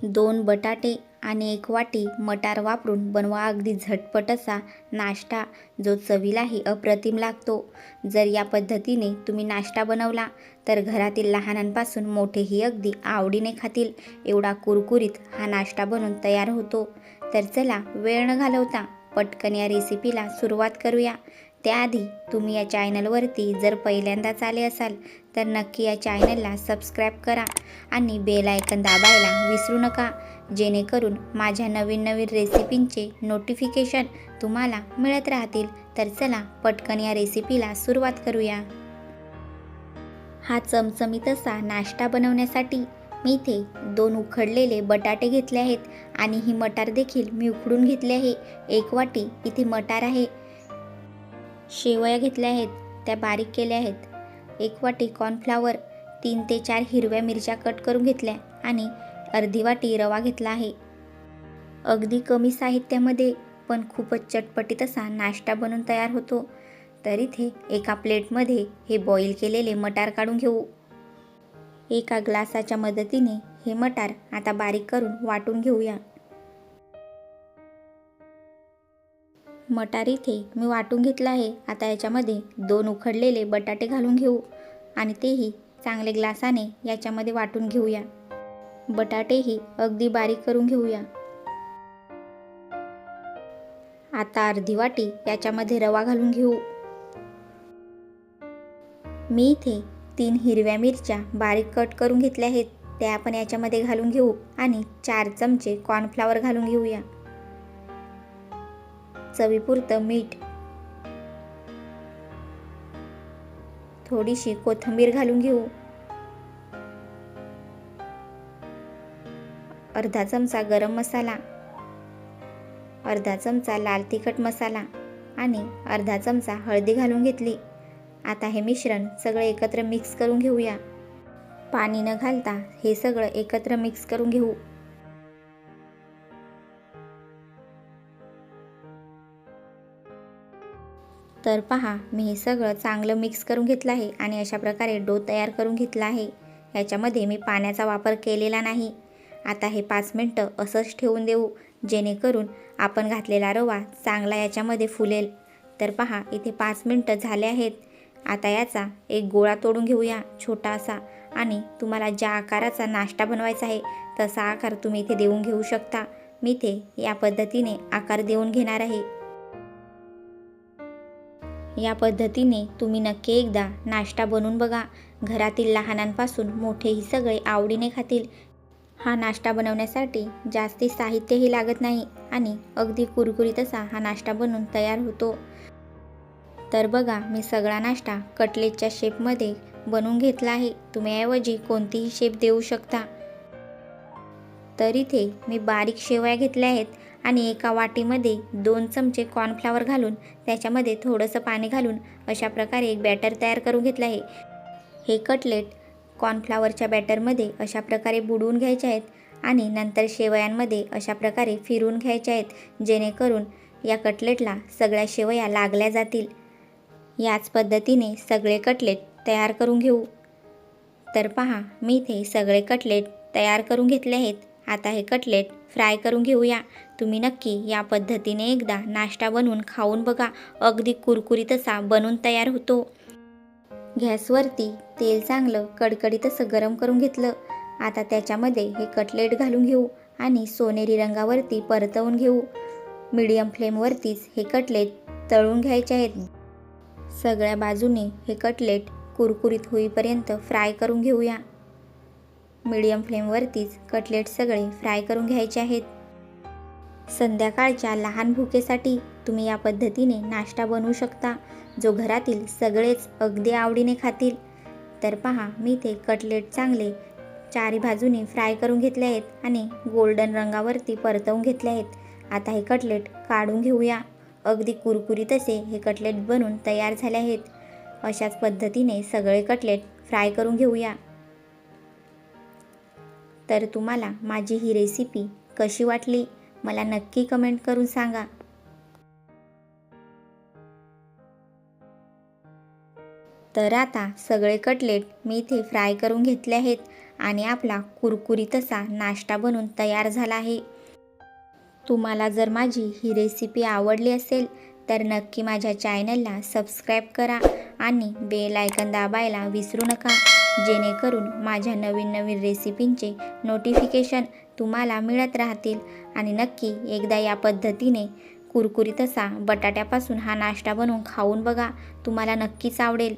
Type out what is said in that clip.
2 बटाटे आणि 1 वाटी मटार वापरून बनवा अगदी झटपट असा नाश्ता, जो चवीलाही अप्रतिम लागतो. जर या पद्धतीने तुम्ही नाश्ता बनवला तर घरातील लहानांपासून मोठेही अगदी आवडीने खातील. एवढा कुरकुरीत हा नाश्ता बनून तयार होतो. तर चला वेळ न घालवता पटकन या रेसिपीला सुरुवात करूया. त्याआधी तुम्ही या चॅनलवरती जर पहिल्यांदाच आले असाल तर नक्की या चॅनलला सबस्क्राईब करा आणि बेल आयकन दाबायला विसरू नका, जेणेकरून माझ्या नवीन रेसिपींचे नोटिफिकेशन तुम्हाला मिळत राहतील. तर चला पटकन या रेसिपीला सुरुवात करूया. हा चमचमीत असा नाश्ता बनवण्यासाठी मी इथे 2 उकडलेले बटाटे घेतले आहेत आणि ही मटार देखील मी उकडून घेतली आहे. 1 वाटी इथे मटार आहे. शेवया घेतल्या आहेत, त्या बारीक केल्या आहेत. 1 वाटी कॉर्नफ्लॉवर, 3 ते 4 हिरव्या मिरच्या कट करून घेतल्या आणि अर्धी वाटी रवा घेतला आहे. अगदी कमी साहित्यामध्ये पण खूपच चटपटीत असा नाश्ता बनून तयार होतो. तर इथे एका प्लेटमध्ये हे बॉईल केलेले मटार काढून घेऊ. एका ग्लासाच्या मदतीने हे मटार आता बारीक करून वाटून घेऊया. मटार इथे मी वाटून घेतला आहे. आता याच्यामध्ये 2 उकडलेले बटाटे घालून घेऊ आणि तेही चांगले ग्लासाने याच्यामध्ये वाटून घेऊया. बटाटेही अगदी बारीक करून घेऊया. आता अर्धी वाटी याच्यामध्ये रवा घालून घेऊ. मी इथे 3 हिरव्या मिरच्या बारीक कट करून घेतल्या आहेत, त्या आपण याच्यामध्ये घालून घेऊ आणि 4 चमचे कॉर्नफ्लॉवर घालून घेऊया. चवीपुरतं मीठ, थोडीशी कोथिंबीर घालून घेऊ. अर्धा चमचा गरम मसाला, अर्धा चमचा लाल तिखट मसाला आणि अर्धा चमचा हळदी घालून घेतली. आता हे मिश्रण सगळं एकत्र मिक्स करून घेऊया. पाणी न घालता हे सगळं एकत्र मिक्स करून घेऊ. तर पहा, मी हे सगळं चांगलं मिक्स करून घेतलं आहे आणि अशा प्रकारे डो तयार करून घेतला आहे. याच्यामध्ये मी पाण्याचा वापर केलेला नाही. आता हे 5 मिनटं असंच ठेवून देऊ, जेणेकरून आपण घातलेला रवा चांगला याच्यामध्ये फुलेल. तर पहा, इथे 5 मिनटं झाले आहेत. आता याचा एक गोळा तोडून घेऊया, छोटा असा, आणि तुम्हाला ज्या आकाराचा नाश्ता बनवायचा आहे तसा आकार तुम्ही इथे देऊन घेऊ शकता. मी इथे या पद्धतीने आकार देऊन घेणार आहे. या पद्धतीने तुम्ही नक्की एकदा नाश्ता बनवून बघा. घरातील लहानांपासून मोठेही सगळे आवडीने खातील. हा नाश्ता बनवण्यासाठी जास्ती साहित्यही लागत नाही आणि अगदी कुरकुरीत असा हा नाश्ता बनून तयार होतो. तर बघा, मी सगळा नाश्ता कटलेटच्या शेपमध्ये बनवून घेतला आहे. तुम्ही ऐवजी कोणतीही शेप देऊ शकता. तर इथे मी बारीक शेवया घेतल्या आहेत आणि एका वाटीमध्ये 2 चमचे कॉर्नफ्लॉवर घालून त्याच्यामध्ये थोडंसं पाणी घालून अशा प्रकारे एक बॅटर तयार करून घेतलं आहे. हे कटलेट कॉर्नफ्लॉवरच्या बॅटरमध्ये अशा प्रकारे बुडवून घ्यायचे आहेत आणि नंतर शेवयांमध्ये अशा प्रकारे फिरवून घ्यायचे आहेत, जेणेकरून या कटलेटला सगळ्या शेवया लागल्या जातील. याच पद्धतीने सगळे कटलेट तयार करून घेऊ. तर पहा, मी इथे सगळे कटलेट तयार करून घेतले आहेत. आता हे कटलेट फ्राय करून घेऊया. तुम्ही नक्की या पद्धतीने एकदा नाश्ता बनवून खाऊन बघा. अगदी कुरकुरीत असा बनून तयार होतो. गॅसवरती तेल चांगलं कडकडीत असं गरम करून घेतलं. आता त्याच्यामध्ये हे कटलेट घालून घेऊ आणि सोनेरी रंगावरती परतवून घेऊ. मीडियम फ्लेमवरतीच हे कटलेट तळून घ्यायचे आहेत. सगळ्या बाजूने हे कटलेट कुरकुरीत होईपर्यंत फ्राय करून घेऊया. मीडियम फ्लेमवरतीच कटलेट सगळे फ्राय करून घ्यायचे आहेत. संध्याकाळच्या लहान भुकेसाठी तुम्ही या पद्धतीने नाश्ता बनवू शकता, जो घरातील सगळेच अगदी आवडीने खातील. तर पहा, मी ते कटलेट चांगले 4ही बाजूने फ्राय करून घेतले आहेत आणि गोल्डन रंगावरती परतवून घेतले आहेत. आता हे कटलेट काढून घेऊया. अगदी कुरकुरीत असे हे कटलेट बनून तयार झाले आहेत. अशाच पद्धतीने सगळे कटलेट फ्राय करून घेऊया. तर तुम्हाला माझी ही रेसिपी कशी वाटली मला नक्की कमेंट करून सांगा. तर आता सगळे कटलेट मी इथे फ्राय करून घेतले आहेत आणि आपला कुरकुरीत असा नाश्ता बनून तयार झाला आहे. तुम्हाला जर माझी ही रेसिपी आवडली असेल तर नक्की माझ्या चॅनलला सबस्क्राईब करा आणि बेल आयकॉन दाबायला विसरू नका, जेणेकरून माझ्या नवीन नवीन रेसिपींचे नोटिफिकेशन तुम्हाला मिळत राहतील. आणि नक्की एकदा या पद्धतीने कुरकुरीत असा बटाट्यापासून हा नाश्ता बनवून खाऊन बघा, तुम्हाला नक्कीच आवडेल.